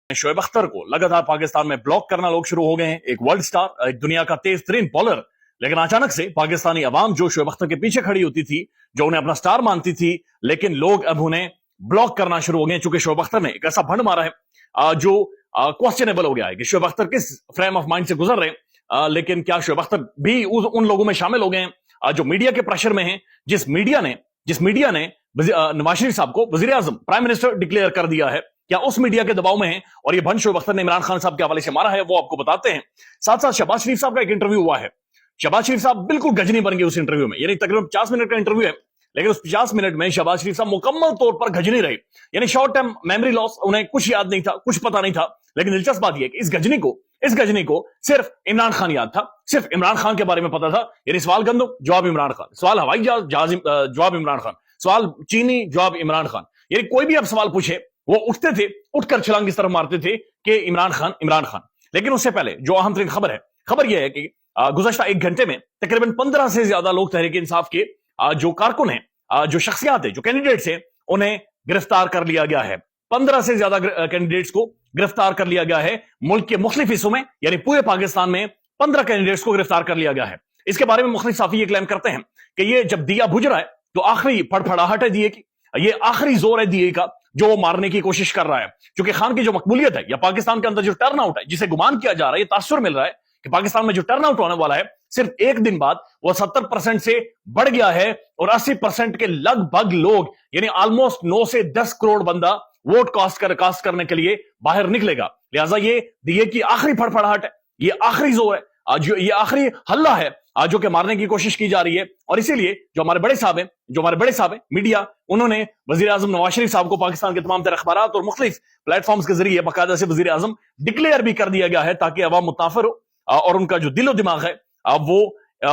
शोएब अख्तर को लगातार पाकिस्तान में ब्लॉक करना लोग शुरू हो गए हैं। एक वर्ल्ड स्टार, एक दुनिया का तेज तरीन बॉलर, लेकिन अचानक से पाकिस्तानी अवाम जो शोएब अख्तर के पीछे खड़ी होती थी, जो उन्हें अपना स्टार मानती थी, लेकिन लोग अब उन्हें ब्लॉक करना शुरू हो गए चूंकि शोएब अख्तर ने एक ऐसा भंड मारा है जो क्वेश्चनेबल हो गया है कि शोएब अख्तर किस फ्रेम ऑफ माइंड से गुजर रहे हैं। लेकिन क्या शोएब अख्तर भी उन लोगों में शामिल हो गए हैं जो मीडिया के प्रेशर में हैं, जिस मीडिया ने नवाज शरीफ साहब को वजीर आजम, प्राइम मिनिस्टर डिक्लेयर कर दिया है? क्या उस मीडिया के दबाव में है और ये भंड शोएब अख्तर ने इमरान खान साहब के हवाले से मारा है? वो आपको बताते हैं। साथ साथ शहबाज शरीफ साहब का एक इंटरव्यू हुआ है। शहबाज शरीफ साहब बिल्कुल गजनी बन गए उस इंटरव्यू में, यानी तकरीबन 50 मिनट का इंटरव्यू है, लेकिन उस 50 मिनट में शहबाज शरीफ साहब मुकम्मल तौर पर गजनी रहे, यानी शॉर्ट टर्म मेमोरी लॉस, उन्हें कुछ याद नहीं था, कुछ पता नहीं था। लेकिन दिलचस्प बात यह कि इस गजनी को सिर्फ इमरान खान याद था, सिर्फ इमरान खान के बारे में पता था। यानी सवाल गंदम, जवाब इमरान खान, सवाल हवाई जहाज, जवाब इमरान खान, सवाल चीनी, जवाब इमरान खान। यानी कोई भी अब सवाल पूछे वो उठते थे, उठकर छलांग इस तरफ मारते थे कि इमरान खान। लेकिन उससे पहले जो अहम तरीन खबर यह है कि गुज़श्ता एक घंटे में तकरीबन 15 से ज्यादा लोग तहरीक इंसाफ के जो कारकुन हैं, जो शख्सियात हैं, जो कैंडिडेट्स हैं, उन्हें गिरफ्तार कर लिया गया है। 15 से ज्यादा कैंडिडेट्स को गिरफ्तार कर लिया गया है मुल्क के मुख्तलिफ हिस्सों में, यानी पूरे पाकिस्तान में 15 कैंडिडेट्स को गिरफ्तार कर लिया गया है। इसके बारे में मुख्तलिफ साफी ये क्लेम करते हैं कि ये जब दिया बुझ रहा है तो आखिरी फड़फड़ाहट है दिए की, ये आखिरी जोर है दिए का जो वो मारने की कोशिश कर रहा है। क्योंकि खान की जो मकबूलियत है या पाकिस्तान के अंदर जो टर्न आउट है, जिसे गुमान किया जा रहा है, ये तासुर मिल रहा है कि पाकिस्तान में जो टर्न आउट होने वाला है सिर्फ एक दिन बाद वो 70% से बढ़ गया है और 80% के लगभग लोग, यानी ऑलमोस्ट 9 से 10 करोड़ बंदा वोट कास्ट करने के लिए बाहर निकलेगा। लिहाजा ये दिए की आखिरी फड़फड़ाहट है, ये आखिरी जोर है, ये आखिरी हल्ला है जो कि मारने की कोशिश की जा रही है। और इसीलिए जो हमारे बड़े साहब हैं मीडिया, उन्होंने वजीर आजम नवाज शरीफ साहब को पाकिस्तान के तमाम तरह अखबारात और मुख्तलिफ प्लेटफॉर्म्स के जरिए बाकायदा से वजीर आजम डिक्लेयर भी कर दिया गया है ताकि अवाम मुताफिर हो और उनका जो दिलो दिमाग है वो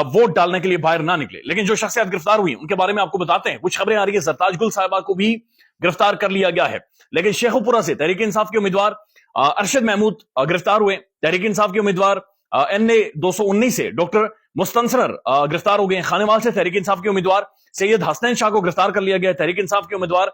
वोट डालने के लिए बाहर ना निकले। लेकिन जो शख्सियत गिरफ्तार हुई उनके बारे में आपको बताते हैं। कुछ खबरें आ रही है सरताज गुल साहिबा को भी गिरफ्तार कर लिया गया है, लेकिन शेखुपुरा से तहरीक इंसाफ के उम्मीदवार अरशद महमूद गिरफ्तार हुए। तहरीक इंसाफ के उम्मीदवार NA 219 से डॉक्टर मुस्तनसर गिरफ्तार हो गए। खानेवाल से तहरीक इंसाफ के उम्मीदवार सैयद हसनैन शाह को गिरफ्तार कर लिया गया। तहरीक इंसाफ के उम्मीदवार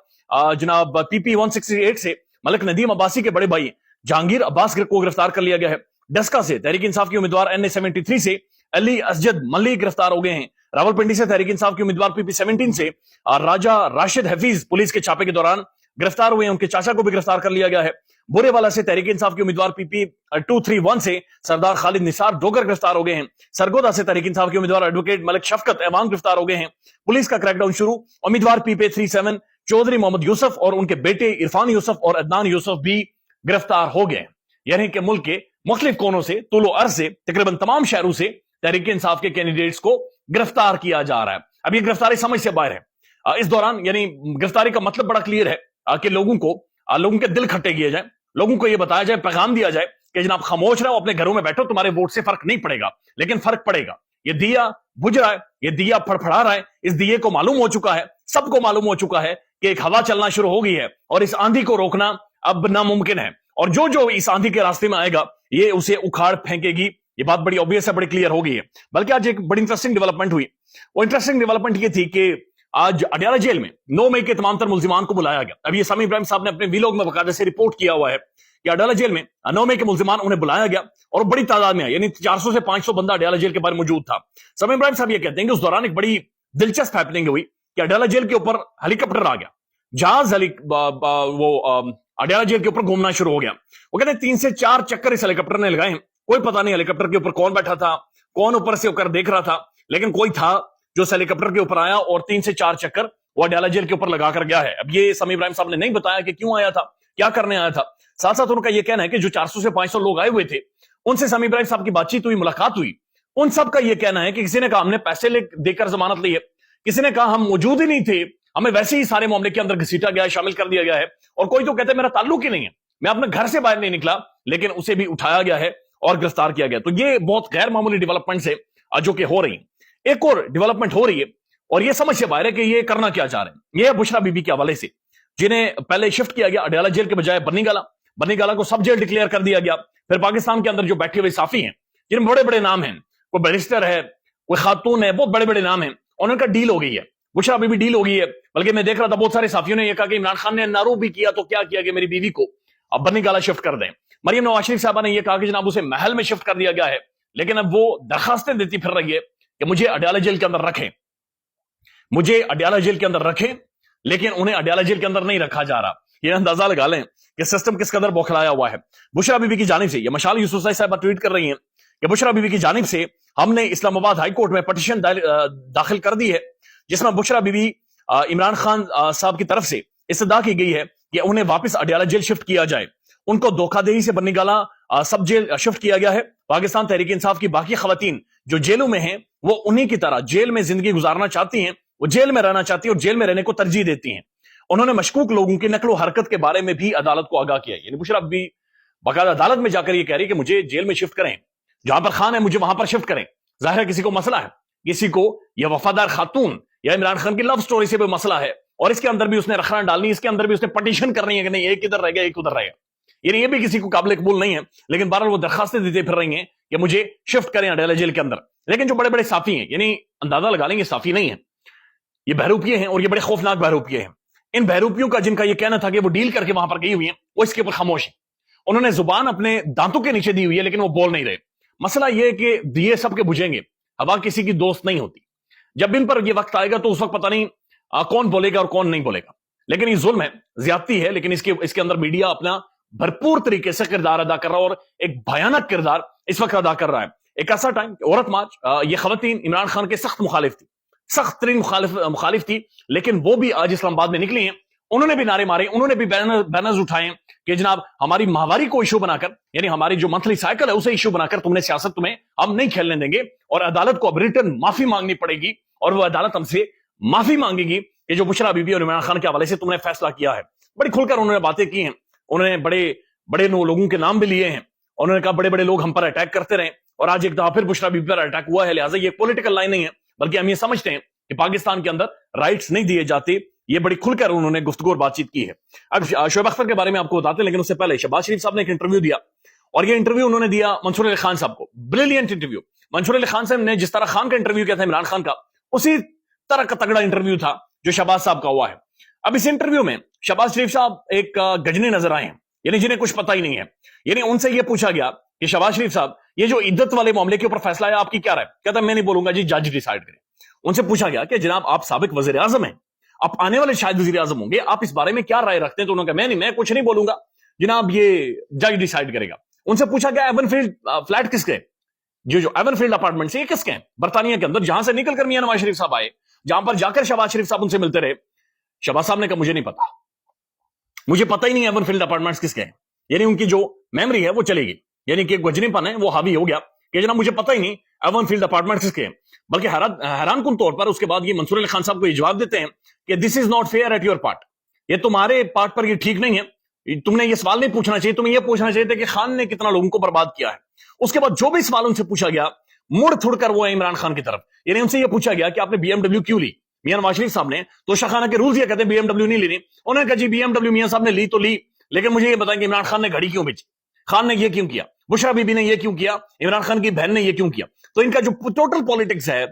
जनाब PP 168 से मलिक नदीम अब्बासी के बड़े भाई जहांगीर अब्बास को गिरफ्तार कर लिया गया है। डस्का से तहरीक इंसाफ के उम्मीदवार NA 73 से अली असजद मलिक गिरफ्तार हो गए हैं। रावलपिंडी से तहरीक इंसाफ के उम्मीदवार PP 17 से राजा राशिद हफीज पुलिस के छापे के दौरान गिरफ्तार हुए हैं, उनके चाचा को भी गिरफ्तार कर लिया गया है। बुरेवाला से तहरीक इंसाफ के उम्मीदवार PP 231 से सरदार खालिद निसार डोगर गिरफ्तार हो गए हैं। सरगोदा से तहरीक इंसाफ के उम्मीदवार एडवोकेट मलिक शफकत ऐवान गिरफ्तार हो गए हैं। पुलिस का क्रैकडाउन शुरू, उम्मीदवार PP 37 चौधरी मोहम्मद यूसुफ और उनके बेटे इरफान यूसुफ और अदनान यूसुफ भी गिरफ्तार हो गए। यानी कि मुल्क के मुख्तलिफ कोनों से, तुलो अर्ज से, तकरीबन तमाम शहरों से तहरीक इंसाफ के कैंडिडेट्स को गिरफ्तार किया जा रहा है। अब ये गिरफ्तारी समझ से बाहर है। इस दौरान यानी गिरफ्तारी का मतलब बड़ा क्लियर है कि लोगों के दिल खट्टे किए जाए, लोगों को यह बताया जाए, पैगाम दिया जाए कि जनाब खामोश रहो, अपने घरों में बैठो, तुम्हारे वोट से फर्क नहीं पड़ेगा। लेकिन फर्क पड़ेगा। ये दिया बुझ रहा है, ये दिया फड़फड़ा रहा है। इस दिए को मालूम हो चुका है, सबको मालूम हो चुका है कि एक हवा चलना शुरू हो गई है और इस आंधी को रोकना अब नामुमकिन है। और जो इस आंधी के रास्ते में आएगा ये उसे उखाड़ फेंकेगी। ये बात बड़ी ऑब्वियस है, बड़ी क्लियर हो गई है। बल्कि आज एक बड़ी इंटरेस्टिंग डेवलपमेंट हुई। वो इंटरेस्टिंग डेवलपमेंट ये थी कि आज अडयाला जेल में 9 मई के तमाम तर मुल्जिमान को बुलाया गया। अब ये सामी इब्राहिम साहब ने अपने वीलॉग में बाकायदा से रिपोर्ट किया हुआ है कि अडयाला जेल में 9 मई के मुल्जिमान उन्हें बुलाया गया और बड़ी तादाद में, यानी 400 से 500 बंदा अडयाला जेल के बारे में मौजूद था। सामी इब्राहिम साहब ये कहते हैं कि उस दौरान एक बड़ी दिलचस्प हैपनिंग हुई कि अडयाला जेल के ऊपर हेलीकॉप्टर आ गया, जहाज अडयाला जेल के ऊपर घूमना शुरू हो गया। वो कहते हैं 3 से 4 चक्कर इस हेलीकॉप्टर ने लगाए हैं। कोई पता नहीं हेलीकॉप्टर के ऊपर कौन बैठा था, कौन ऊपर से होकर देख रहा था, लेकिन कोई था जो हेलीकॉप्टर के ऊपर आया और 3 से 4 चक्कर वो अडयाला जेल के ऊपर लगा कर गया है। अब ये सामी इब्राहिम साहब ने नहीं बताया कि क्यों आया था, क्या करने आया था। साथ साथ उनका यह कहना है कि जो 400 से 500 लोग आए हुए थे उनसे सामी इब्राहिम साहब की बातचीत हुई, मुलाकात हुई। उन सब का यह कहना है कि किसी ने कहा हमने पैसे देकर जमानत ली है, किसी ने कहा हम मौजूद ही नहीं थे, हमें वैसे ही सारे मामले के अंदर घसीटा गया है, शामिल कर दिया गया है। और कोई तो कहते हैं मेरा ताल्लुक ही नहीं है, मैं अपने घर से बाहर नहीं निकला, लेकिन उसे भी उठाया गया है और गिरफ्तार किया गया। तो ये बहुत गैर मामूली डेवलपमेंट है जो कि हो रही है। एक और डेवलपमेंट हो रही है और ये समझ से बाहर है कि ये करना क्या चाह रहे हैं। ये बुशरा बीबी के हवाले से, जिन्हें पहले शिफ्ट किया गया अडयाला जेल के बजाय बन्नीगाला को सब जेल डिक्लेयर कर दिया गया। फिर पाकिस्तान के अंदर जो बैठे हुए साफी हैं, जिनमें बड़े बड़े नाम हैं, कोई बैरिस्टर है, कोई खातून है, बहुत बड़े बड़े नाम हैं, और उनका डील हो गई है, बुशरा बीबी डील हो गई है। बल्कि मैं देख रहा था बहुत सारे साफियों ने यह कहा कि इमरान खान ने नारू भी किया तो क्या किया कि मेरी बीवी को अब बन्नी गाला शिफ्ट कर दें। मरियम नवाज शरीफ साहबा ने यह कहा कि जनाब उसे महल में शिफ्ट कर दिया गया है, लेकिन अब वो दरखास्तें देती फिर रही है कि मुझे अडयाला जेल के अंदर रखें, मुझे अडयाला जेल के अंदर रखें, लेकिन उन्हें अडयाला जेल के अंदर नहीं रखा जा रहा। ये अंदाजा लगा लें कि सिस्टम किस कदर बौखलाया हुआ है। बुशरा बीबी की जानिब से, ये मशाल यूसुफज़ई साहबा ट्वीट कर रही हैं कि बुशरा बीबी की जानिब से हमने इस्लामाबाद हाई कोर्ट में पिटीशन दाखिल कर दी है, जिसमें बुशरा बीबी इमरान खान साहब की तरफ से इस्तदा की गई है कि उन्हें वापस अडयाला जेल शिफ्ट किया जाए। उनको धोखाधड़ी से बन्नी गाला सब जेल शिफ्ट किया गया है। पाकिस्तान तहरीक इंसाफ की बाकी खवातीन जो जेलों में हैं, वो उन्हीं की तरह जेल में जिंदगी गुजारना चाहती हैं, वो जेल में रहना चाहती है और जेल में रहने को तरजीह देती हैं। उन्होंने मशकूक लोगों की नकलो हरकत के बारे में भी अदालत को आगाह किया। यानी बुशरा भी बाकायदा अदालत में जाकर ये कह रही है कि मुझे जेल में शिफ्ट करें, जहां पर खान है मुझे वहां पर शिफ्ट करें। जाहिर है किसी को मसला है, किसी को यह वफादार खातून या इमरान खान की लव स्टोरी से भी मसला है, और इसके अंदर भी उसने रखना डालनी, इसके अंदर भी उसने पटिशन करनी है कि नहीं एक इधर रह गया एक उधर रह गया। यानी ये भी किसी को काबिल कबूल नहीं है, लेकिन बहरहाल वो दरखास्तें देते फिर रही हैं कि मुझे शिफ्ट करें अडयाला जेल के अंदर। लेकिन जो बड़े बड़े साफी हैं, यानी अंदाजा लगा लेंगे साफी नहीं है, ये बहरूपिये हैं, और ये बड़े खौफनाक बहरूपिये हैं। इन बहरूपियों का जिनका ये कहना था कि वो डील करके वहां पर गई हुई हैं, वो इसके ऊपर खामोश है। उन्होंने जुबान अपने दांतों के नीचे दी हुई है, लेकिन वो बोल नहीं रहे। मसला ये है कि दिए सबके बुझेंगे, हवा किसी की दोस्त नहीं होती। जब इन पर ये वक्त आएगा तो उस वक्त पता नहीं कौन बोलेगा और कौन नहीं बोलेगा। लेकिन ये जुल्म है, ज्यादती है, लेकिन इसके अंदर मीडिया अपना भरपूर तरीके से किरदार अदा कर रहा है, और एक भयानक किरदार इस वक्त अदा कर रहा है। एक ऐसा टाइम, औरत मार्च, ये खवातीन इमरान खान के सख्त मुखालिफ थी, सख्त तरीन मुखालिफ थी, लेकिन वो भी आज इस्लामाबाद में निकली हैं। उन्होंने भी नारे मारे, उन्होंने भी बैनर्स उठाए कि जनाब हमारी माहवारी को इशू बनाकर, यानी हमारी जो मंथली साइकिल है उसे इशू बनाकर तुमने सियासत तुम्हें हम नहीं खेलने देंगे, और अदालत को अब रिटर्न माफी मांगनी पड़ेगी, और वो अदालत हमसे माफी मांगेगी कि जो बुशरा बीबी और इमरान खान के हवाले से तुमने फैसला किया है। बड़ी खुलकर उन्होंने बातें की हैं, उन्होंने बड़े बड़े लोगों के नाम भी लिए हैं। उन्होंने कहा बड़े बड़े लोग हम पर अटैक करते रहे, और आज एक दफा फिर बुशरा बीबी पर अटैक हुआ है। लिहाजा ये पॉलिटिकल लाइन नहीं है, बल्कि हम ये समझते हैं कि पाकिस्तान के अंदर राइट्स नहीं दिए जाते। ये बड़ी खुलकर उन्होंने गुफ्तगू और बातचीत की है। अब शोएब अख्तर के बारे में आपको बताते हैं, लेकिन उससे पहले शहबाज शरीफ साहब ने एक इंटरव्यू दिया, और ये इंटरव्यू उन्होंने दिया मंसूर अली खान साहब को। Brilliant interview. मंसूर अली खान साहब ने जिस तरह खान का इंटरव्यू किया था इमरान खान का, उसी तरह का तगड़ा इंटरव्यू था जो शहबाज साहब का हुआ है। अब इस इंटरव्यू में शहबाज शरीफ साहब एक गजनी नजर आए हैं, यानी जिन्हें कुछ पता ही नहीं है। यानी उनसे यह पूछा गया कि शहबाज शरीफ साहब, ये जो इद्दत वाले मामले के ऊपर फैसला है आपकी क्या राय? कहता मैं नहीं बोलूंगा जी, जज डिसाइड करें। उनसे पूछा गया कि जनाब आप साबिक वजीर आजम हैं, आप आने वाले शायद वजीर आजम होंगे, आप इस बारे में क्या राय रखते हैं? तो उन्होंने कहा मैं कुछ नहीं बोलूंगा जनाब, ये जज डिसाइड करेगा। उनसे पूछा गया एवनफील्ड फ्लैट किसके, जो एवनफील्ड अपार्टमेंट से, ये किसके हैं बरतानिया के अंदर, जहां से निकलकर मियां नवाज शरीफ साहब आए, जहां पर जाकर शहबाज शरीफ साहब उनसे मिलते रहे। शहबाज साहब ने कहा मुझे नहीं पता, मुझे पता ही नहीं एवनफील्ड अपार्टमेंट्स किसके हैं। यानी उनकी जो मेमोरी है वो चलेगी, यानी कि गजनीपन है वो हावी हो गया कि जनाब मुझे पता ही नहीं एवनफील्ड अपार्टमेंट्स किसके हैं। बल्कि हैरान कुन तौर पर उसके बाद ये मंसूर अली खान साहब को ये जवाब देते हैं कि this is not fair at your part, ये तुम्हारे पार्ट पर ये ठीक नहीं है, तुमने ये सवाल नहीं पूछना चाहिए, तुम्हें ये पूछना चाहिए था कि खान ने कितना लोगों को बर्बाद किया है। उसके बाद जो भी सवाल उनसे पूछा गया, मुड़ थुड़कर वो है इमरान खान की तरफ। यानी उनसे ये पूछा गया कि आपने बीएमडब्ल्यू क्यों ली? मियां नवाज शरीफ साहब ने तो शाखाना के रूल्स ये कहते हैं बीएमडब्ल्यू नहीं लेनी। उन्होंने कहा जी बीएमडब्ल्यू मियां साहब ने ली तो ली, लेकिन मुझे ये बताएं कि इमरान खान ने घड़ी क्यों बेची, खान ने ये क्यों किया, बुशरा बीबी ने ये क्यों किया, इमरान खान की बहन ने ये क्यों किया। तो इनका जो टोटल पॉलिटिक्स है,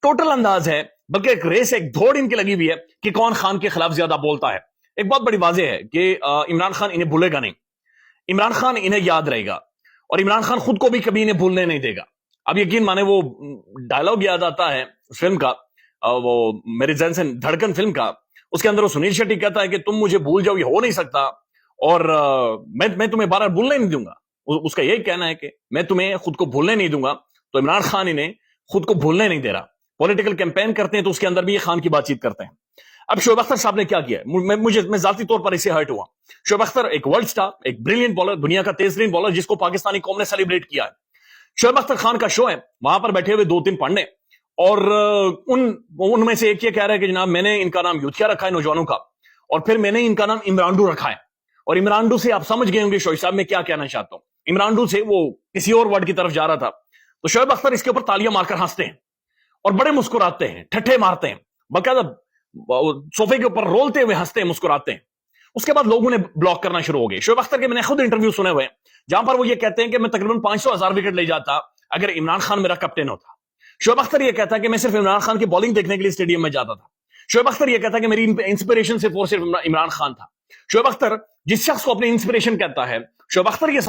टोटल अंदाज है, बल्कि एक रेस, एक दौड़ इनकी लगी हुई है कि कौन खान के खिलाफ ज्यादा बोलता है। एक बात बड़ी वाजह है कि इमरान खान इन्हें भूलेगा नहीं, इमरान खान इन्हें याद रहेगा, और इमरान खान खुद को भी कभी इन्हें भूलने नहीं देगा। अब यकीन माने वो डायलॉग याद आता है फिल्म का, वो मेरे जहन से धड़कन फिल्म का, उसके अंदर वो सुनील शेट्टी कहता है कि तुम मुझे भूल जाओ, ये हो नहीं सकता, और मैं तुम्हें बार बार भूलने नहीं दूंगा। उसका यही कहना है कि मैं तुम्हें खुद को भूलने नहीं दूंगा। तो इमरान खान इन्हें खुद को भूलने नहीं दे रहा। पॉलिटिकल कैंपेन करते हैं तो उसके अंदर भी ये खान की बातचीत करते हैं। अब शोएब अख्तर साहब ने क्या किया, मैं जाती तौर पर इससे हर्ट हुआ। शोएब अख्तर एक वर्ल्ड स्टार, एक ब्रिलियंट बॉलर, दुनिया का तेज तरीन बॉलर, जिसको पाकिस्तानी कौम ने सेलिब्रेट किया है। शोएब अख्तर खान का शो है, वहां पर बैठे हुए 2-3 पंडे, और उनमें से एक ये कह रहा है कि जनाब मैंने इनका नाम यूथिया रखा है नौजवानों का, और फिर मैंने इनका नाम इमरानडू रखा है। और इमरानडू से आप समझ गए होंगे शोएब साहब मैं क्या कहना चाहता हूं। इमरानडू से वो किसी और वर्ड की तरफ जा रहा था। तो शोएब अख्तर इसके ऊपर तालियां मारकर हंसते हैं और बड़े मुस्कुराते हैं, ठट्ठे मारते हैं, बकायदा सोफे के ऊपर रोलते हुए हंसते हैं, मुस्कुराते हैं। उसके बाद लोगों ने ब्लॉक करना शुरू हो गए। शोएब अख्तर के मैंने खुद इंटरव्यू सुने हुए, जहां पर वो ये कहते हैं कि मैं तकरीबन 500,000 विकेट ले जाता अगर इमरान खान मेरा कैप्टन होता। शोएब अख्तर ये कहता है कि मैं सिर्फ इमरान खान की बॉलिंग देखने के लिए स्टेडियम में जाता था। शोएब अख्तर ये कहता है कि मेरी इंस्पिरेशन सिर्फ और सिर्फ इमरान खान था। شعیب اختر جس شخص کو اپنی انسپریشن کہتا ہے، شعیب اختر یہ